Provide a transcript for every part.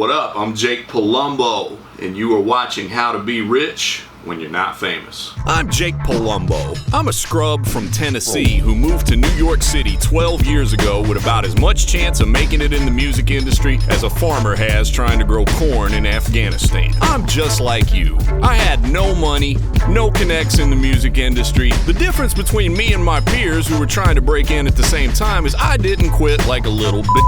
What up? I'm Jake Palumbo, and you are watching How to Be Rich When You're Not Famous. I'm Jake Palumbo. I'm a scrub from Tennessee who moved to New York City 12 years ago with about as much chance of making it in the music industry as a farmer has trying to grow corn in Afghanistan. I'm just like you. I had no money, no connects in the music industry. The difference between me and my peers who were trying to break in at the same time is I didn't quit like a little bit.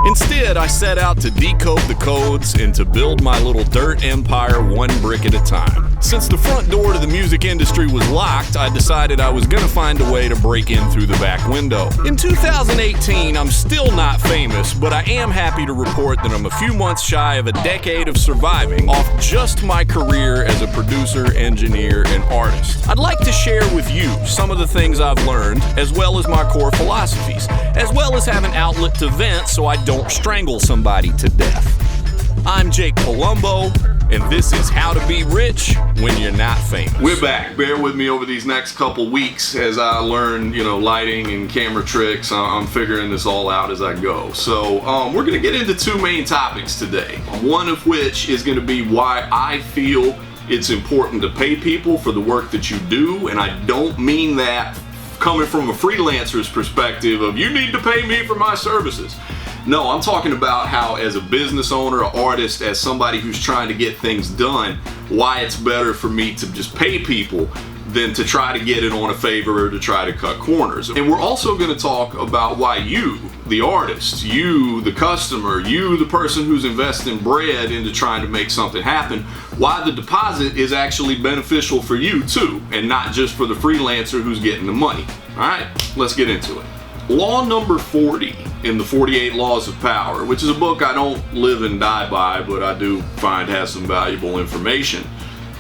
Instead, I set out to decode the codes and to build my little dirt empire one brick at a time. Since the front door to the music industry was locked, I decided I was gonna find a way to break in through the back window. In 2018, I'm still not famous, but I am happy to report that I'm a few months shy of a decade of surviving off just my career as a producer, engineer, and artist. I'd like to share with you some of the things I've learned, as well as my core philosophies, as well as have an outlet to vent so I don't strangle somebody to death. I'm Jake Palumbo, and this is How to Be Rich When You're Not Famous. We're back. Bear with me over these next couple weeks as I learn, lighting and camera tricks. I'm figuring this all out as I go. So we're going to get into two main topics today. One of which is going to be why I feel it's important to pay people for the work that you do, and I don't mean that coming from a freelancer's perspective of you need to pay me for my services. No, I'm talking about how as a business owner, an artist, as somebody who's trying to get things done, why it's better for me to just pay people than to try to get it on a favor or to try to cut corners. And we're also going to talk about why you, the artist, you, the customer, you, the person who's investing bread into trying to make something happen, why the deposit is actually beneficial for you too, and not just for the freelancer who's getting the money. All right, let's get into it. Law number 40 in the 48 Laws of Power, which is a book I don't live and die by, but I do find has some valuable information.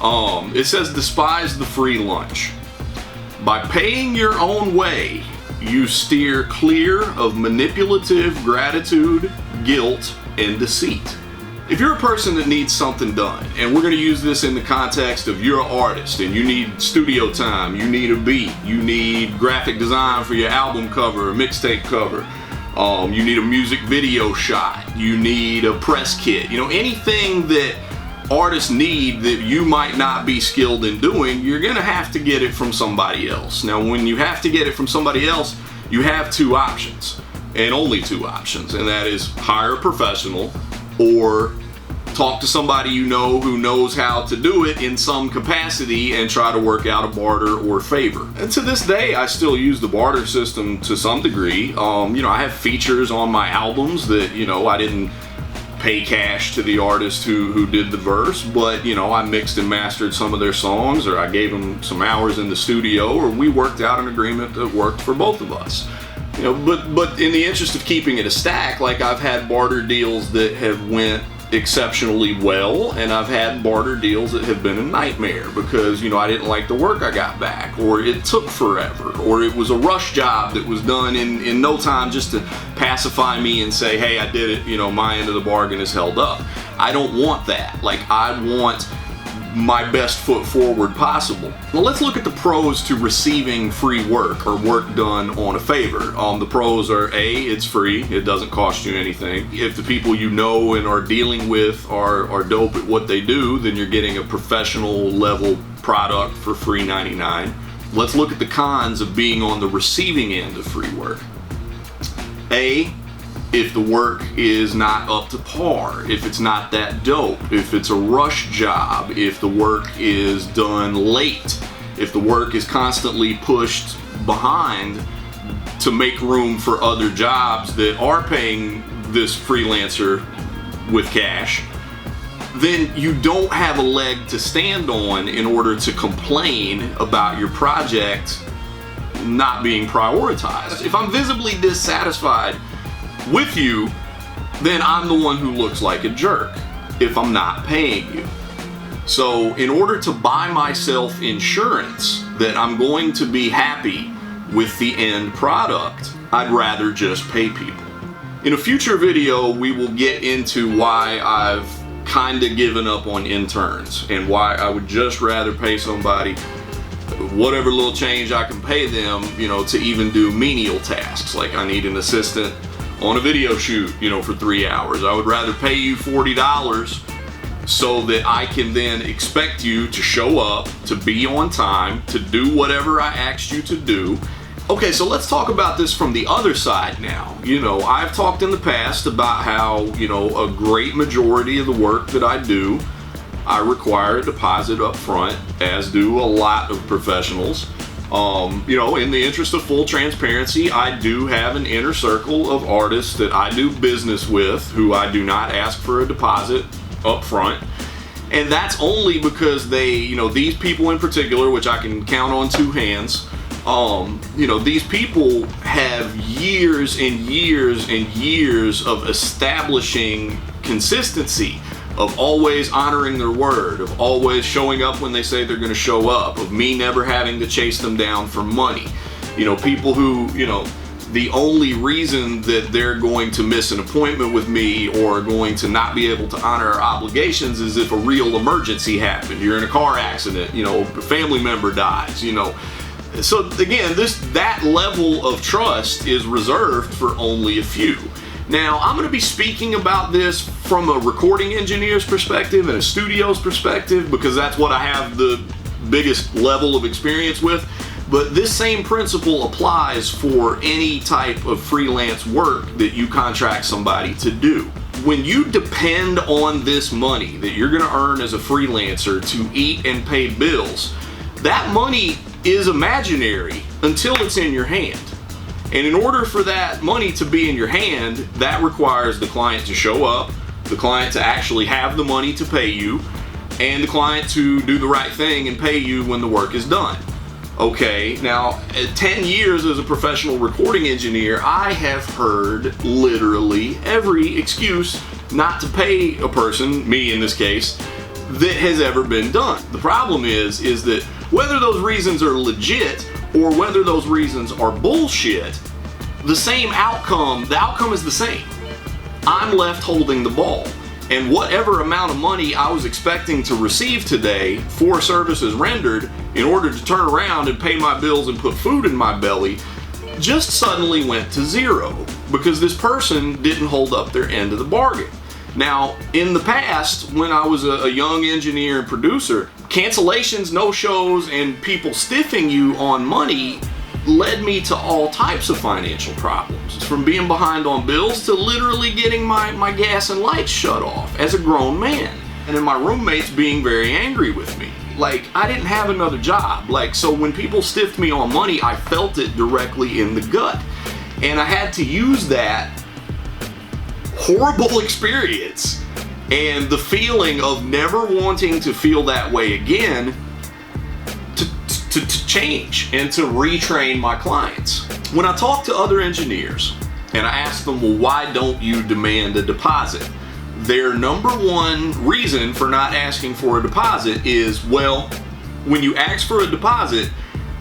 It says, despise the free lunch. By paying your own way, you steer clear of manipulative gratitude, guilt, and deceit. If you're a person that needs something done, and we're going to use this in the context of you're an artist and you need studio time, you need a beat, you need graphic design for your album cover or mixtape cover, you need a music video shot, you need a press kit, anything that artists need that you might not be skilled in doing, you're going to have to get it from somebody else. Now, when you have to get it from somebody else, you have two options, and only two options, and that is hire a professional or talk to somebody you know who knows how to do it in some capacity and try to work out a barter or favor. And to this day, I still use the barter system to some degree. I have features on my albums that, I didn't pay cash to the artist who did the verse, but, I mixed and mastered some of their songs, or I gave them some hours in the studio, or we worked out an agreement that worked for both of us. But in the interest of keeping it a stack, like I've had barter deals that have went exceptionally well, and I've had barter deals that have been a nightmare because, I didn't like the work I got back, or it took forever, or it was a rush job that was done in no time just to pacify me and say, hey, I did it, my end of the bargain is held up. I don't want that. I want my best foot forward possible. Well, let's look at the pros to receiving free work or work done on a favor. The pros are A, it's free, it doesn't cost you anything. If the people you know and are dealing with are dope at what they do, then you're getting a professional level product for free 99. Let's look at the cons of being on the receiving end of free work. A, if the work is not up to par, if it's not that dope, if it's a rush job, if the work is done late, if the work is constantly pushed behind to make room for other jobs that are paying this freelancer with cash, then you don't have a leg to stand on in order to complain about your project not being prioritized. If I'm visibly dissatisfied with you, then I'm the one who looks like a jerk if I'm not paying you. So in order to buy myself insurance that I'm going to be happy with the end product, I'd rather just pay people. In a future video, we will get into why I've kind of given up on interns and why I would just rather pay somebody whatever little change I can pay them, to even do menial tasks. Like I need an assistant on a video shoot, for 3 hours. I would rather pay you $40 so that I can then expect you to show up, to be on time, to do whatever I asked you to do. Okay, so let's talk about this from the other side now. I've talked in the past about how, a great majority of the work that I do, I require a deposit up front, as do a lot of professionals. In the interest of full transparency, I do have an inner circle of artists that I do business with who I do not ask for a deposit up front. And that's only because these people in particular, which I can count on two hands, these people have years and years and years of establishing consistency, of always honoring their word, of always showing up when they say they're going to show up, of me never having to chase them down for money. People who, the only reason that they're going to miss an appointment with me or going to not be able to honor our obligations is if a real emergency happened. You're in a car accident, a family member dies, So again, that level of trust is reserved for only a few. Now, I'm going to be speaking about this from a recording engineer's perspective and a studio's perspective because that's what I have the biggest level of experience with. But this same principle applies for any type of freelance work that you contract somebody to do. When you depend on this money that you're going to earn as a freelancer to eat and pay bills, that money is imaginary until it's in your hand. And in order for that money to be in your hand, that requires the client to show up, the client to actually have the money to pay you, and the client to do the right thing and pay you when the work is done. Okay, now, 10 years as a professional recording engineer, I have heard literally every excuse not to pay a person, me in this case, that has ever been done. The problem is that whether those reasons are legit or whether those reasons are bullshit, the outcome is the same. I'm left holding the ball. And whatever amount of money I was expecting to receive today for services rendered in order to turn around and pay my bills and put food in my belly just suddenly went to zero because this person didn't hold up their end of the bargain. Now, in the past, when I was a young engineer and producer, cancellations, no-shows, and people stiffing you on money led me to all types of financial problems. From being behind on bills to literally getting my gas and lights shut off as a grown man. And then my roommates being very angry with me. I didn't have another job. So when people stiffed me on money, I felt it directly in the gut. And I had to use that horrible experience and the feeling of never wanting to feel that way again to change and to retrain my clients. When I talk to other engineers and I ask them, well, why don't you demand a deposit? Their number one reason for not asking for a deposit is, well, when you ask for a deposit,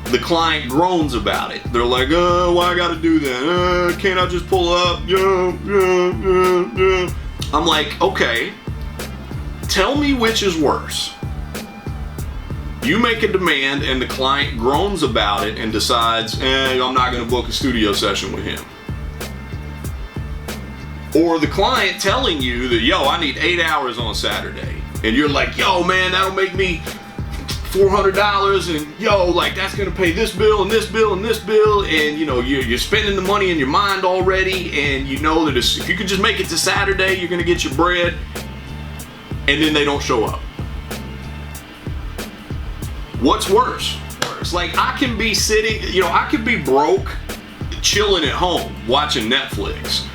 the client groans about it. They're like, oh, why I gotta do that? Can't I just pull up? Yeah. I'm like, okay, tell me which is worse. You make a demand and the client groans about it and decides, I'm not gonna book a studio session with him. Or the client telling you that, I need 8 hours on Saturday. And you're like, man, that'll make me $400 and that's gonna pay this bill and this bill and this bill, and you're spending the money in your mind already, and you know that if you could just make it to Saturday, you're gonna get your bread, and then they don't show up. What's worse? I can be sitting, I could be broke, chilling at home, watching Netflix.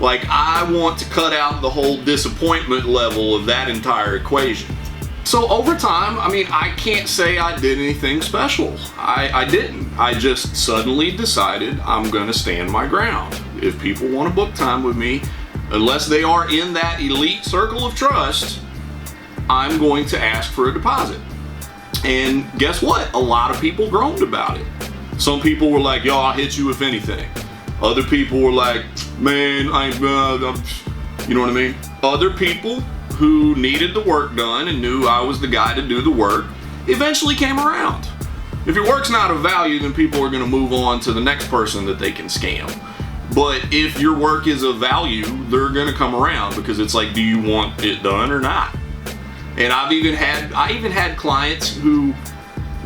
I want to cut out the whole disappointment level of that entire equation. So over time, I can't say I did anything special. I didn't. I just suddenly decided I'm gonna stand my ground. If people want to book time with me, unless they are in that elite circle of trust, I'm going to ask for a deposit. And guess what? A lot of people groaned about it. Some people were like, I'll hit you if anything. Other people were like, man, you know what I mean? Other people who needed the work done and knew I was the guy to do the work eventually came around. If your work's not of value, then people are going to move on to the next person that they can scam. But if your work is of value, they're gonna come around, because it's like, do you want it done or not? And I even had clients who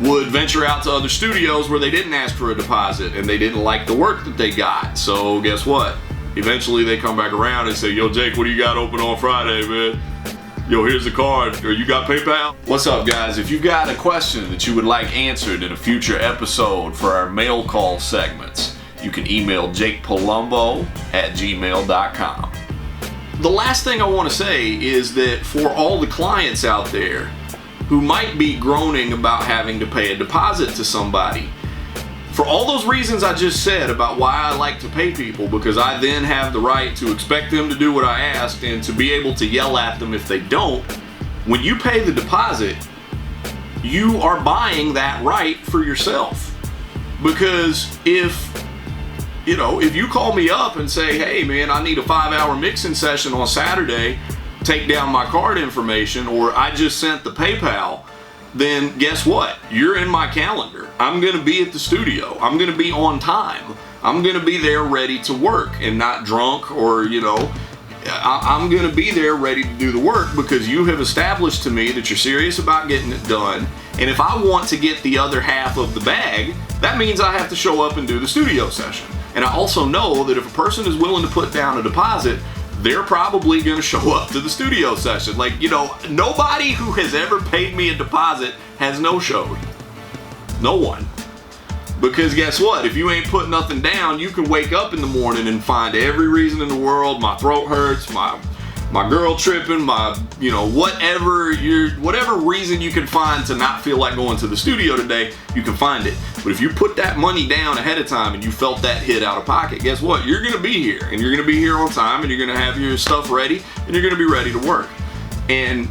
would venture out to other studios where they didn't ask for a deposit and they didn't like the work that they got. So guess what? Eventually they come back around and say, yo, Jake, what do you got open on Friday, man? Yo, here's the card. Or you got PayPal? What's up, guys? If you've got a question that you would like answered in a future episode for our mail call segments, you can email jakepalumbo@gmail.com. The last thing I want to say is that for all the clients out there who might be groaning about having to pay a deposit to somebody, for all those reasons I just said about why I like to pay people, because I then have the right to expect them to do what I asked and to be able to yell at them if they don't, when you pay the deposit, you are buying that right for yourself. Because if you call me up and say, hey man, I need a 5-hour mixing session on Saturday, take down my card information, or I just sent the PayPal, then guess what? You're in my calendar. I'm gonna be at the studio. I'm gonna be on time. I'm gonna be there ready to work and not drunk, or I'm gonna be there ready to do the work, because you have established to me that you're serious about getting it done. And if I want to get the other half of the bag, that means I have to show up and do the studio session. And I also know that if a person is willing to put down a deposit, they're probably going to show up to the studio session. Like, nobody who has ever paid me a deposit has no-showed. No one. Because guess what? If you ain't put nothing down, you can wake up in the morning and find every reason in the world. My throat hurts, my girl tripping, whatever reason you can find to not feel like going to the studio today, you can find it. But if you put that money down ahead of time and you felt that hit out of pocket, guess what? You're gonna be here, and you're gonna be here on time, and you're gonna have your stuff ready, and you're gonna be ready to work. And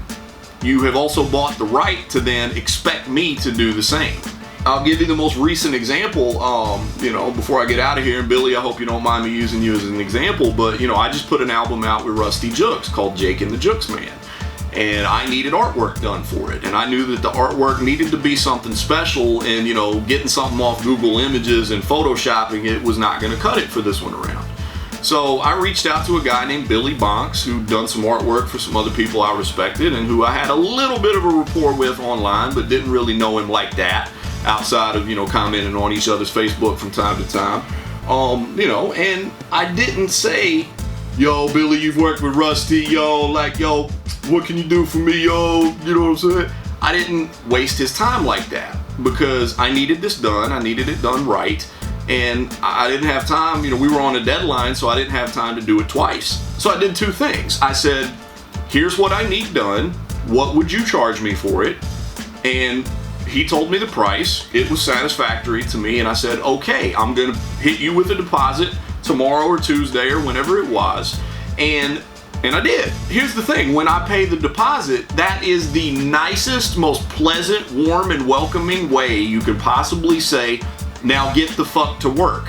you have also bought the right to then expect me to do the same. I'll give you the most recent example, before I get out of here. And Billy, I hope you don't mind me using you as an example, but I just put an album out with Rusty Jukes called Jake and the Jukes Man. And I needed artwork done for it. And I knew that the artwork needed to be something special, and getting something off Google Images and photoshopping it was not gonna cut it for this one around. So I reached out to a guy named Billy Bonks, who'd done some artwork for some other people I respected, and who I had a little bit of a rapport with online, but didn't really know him like that, outside of commenting on each other's Facebook from time to time. And I didn't say, yo Billy, you've worked with Rusty, yo, what can you do for me, yo, you know what I'm saying? I didn't waste his time like that, because I needed this done. I needed it done right, and I didn't have time. We were on a deadline, so I didn't have time to do it twice. So I did two things. I said, here's what I need done, what would you charge me for it? And he told me the price. It was satisfactory to me, and I said, okay, I'm gonna hit you with a deposit tomorrow or Tuesday or whenever it was. And I did. Here's the thing, when I pay the deposit, that is the nicest, most pleasant, warm, and welcoming way you could possibly say, now get the fuck to work,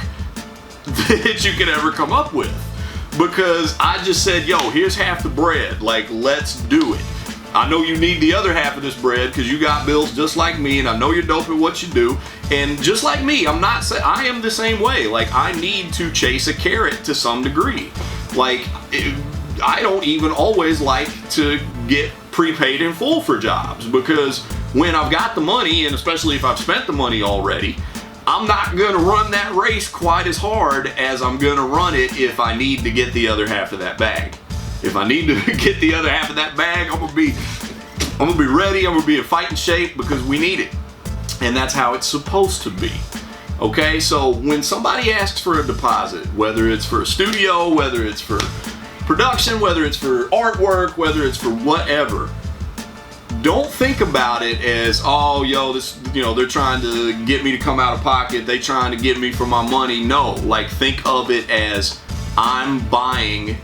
that you could ever come up with. Because I just said, yo, here's half the bread, let's do it. I know you need the other half of this bread because you got bills just like me, and I know you're dope at what you do. And just like me, I am the same way. I need to chase a carrot to some degree. I don't even always like to get prepaid in full for jobs, because when I've got the money, and especially if I've spent the money already, I'm not gonna run that race quite as hard as I'm gonna run it if I need to get the other half of that bag. If I need to get the other half of that bag, I'm gonna be ready, I'm gonna be in fighting shape, because we need it. And that's how it's supposed to be. Okay, so when somebody asks for a deposit, whether it's for a studio, whether it's for production, whether it's for artwork, whether it's for whatever, don't think about it as, oh, yo, this, they're trying to get me to come out of pocket, they trying to get me for my money. No, think of it as, I'm buying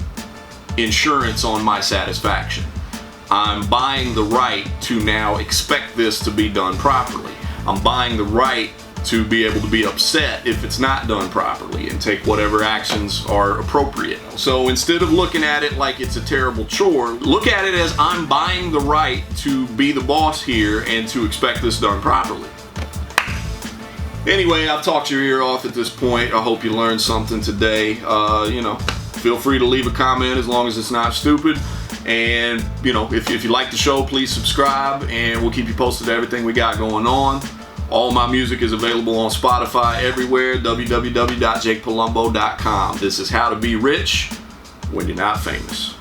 insurance on my satisfaction. I'm buying the right to now expect this to be done properly. I'm buying the right to be able to be upset if it's not done properly and take whatever actions are appropriate. So instead of looking at it like it's a terrible chore, look at it as, I'm buying the right to be the boss here and to expect this done properly. Anyway, I've talked your ear off at this point. I hope you learned something today. Feel free to leave a comment as long as it's not stupid. And, if you like the show, please subscribe, and we'll keep you posted to everything we got going on. All my music is available on Spotify everywhere, www.jakepalumbo.com. This is How to Be Rich When You're Not Famous.